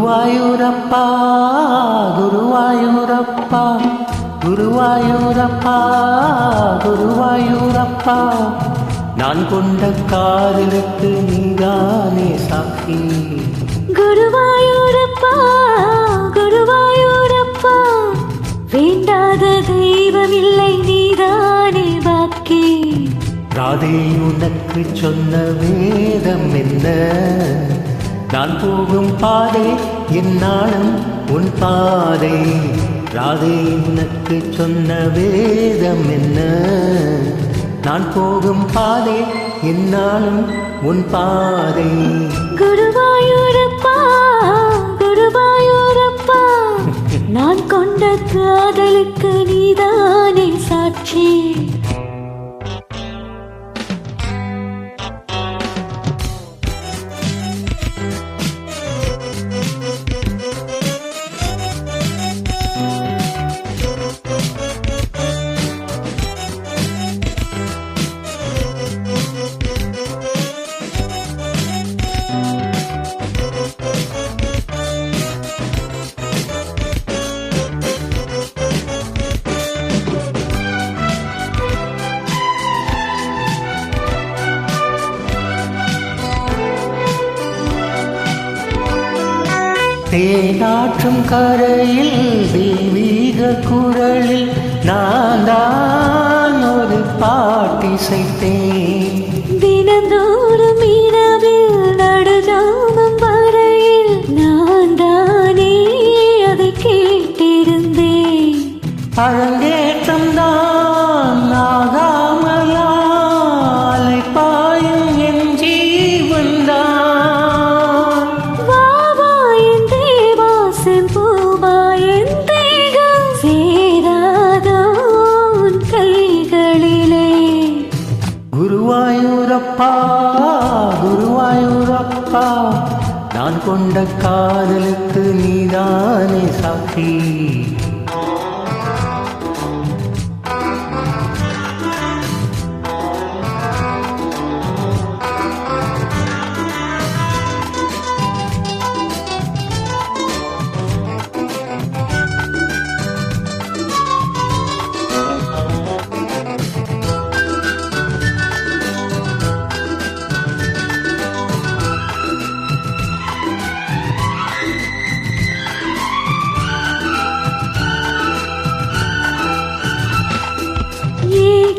குருவாயூரப்பா குருவாயூரப்பா குருவாயூரப்பா குருவாயூரப்பா நான் கொண்ட காதலுக்கு நீதானே சாட்சி. குருவாயூரப்பா குருவாயூரப்பா வேண்டாத தெய்வமில்லை நீதானே பாக்கி. ராதே உனக்கு சொன்ன வேதம் என்ன, நான் போகும் பாதை என்னாலும் உன் பாதை. ராதே உனக்கு சொன்ன வேதம் என்ன, நான் போகும் பாதை என்னாலும் உன் பாதை. குருவாயூரப்பா குருவாயூரப்பா நான் கொண்ட காதலுக்கு நீதானே சாட்சி. தேனாற்றும் கரையில் தெய்வீக குரலில் நான் தான் ஒரு பாட்டிசைத்தேன். தினந்தோறும் இரவில் நடுஜாமம் வரையில் நான் தானே அதை கேட்டிருந்தேன். அரங்கேற்றம் தான் ஆகாமலாலை பாயும் என் ஜீவன் தான். குருவாயூரப்பா குருவாயூரப்பா நான் கொண்ட காதலுக்கு நீதானே சாட்சி.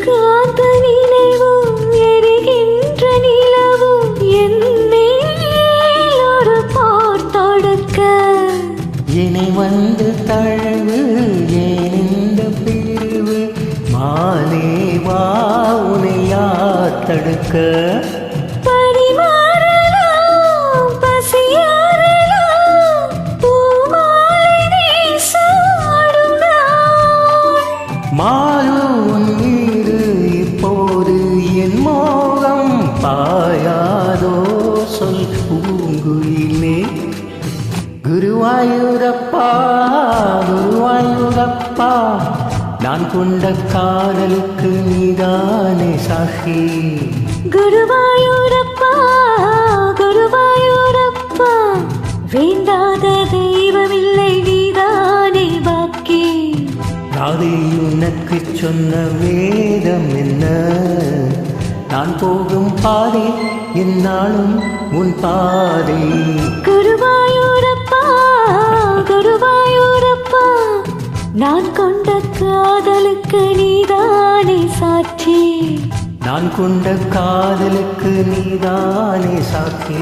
காந்த நினைவும் எரிகின்ற நிலவும் என்னை ஒரு போர் தொடுக்க இனி வந்து தழுவு ஏன் இந்த பிரிவு மாலே வா உனை யார் தடுக்க. மாறும் வீடு இப்போது என் மோகம் பாயாதோ சொல் பூங்குயிலே. குருவாயூரப்பா குருவாயூரப்பா நான் கொண்ட காதலுக்கு நீதானே சாட்சி. குருவாயூரப்பா குருவாயூரப்பா வேண்டாத தெய்வமில்லை நீதானே பாக்கி. ராதே உனக்கு சொன்ன வேதம் என்ன, நான் போகும் பாதை என்னாலும் உன் பாதை. குருவாயூரப்பா குருவாயூரப்பா நான் கொண்ட காதலுக்கு நீதானே சாட்சி. நான் கொண்ட காதலுக்கு நீதானே சாட்சி.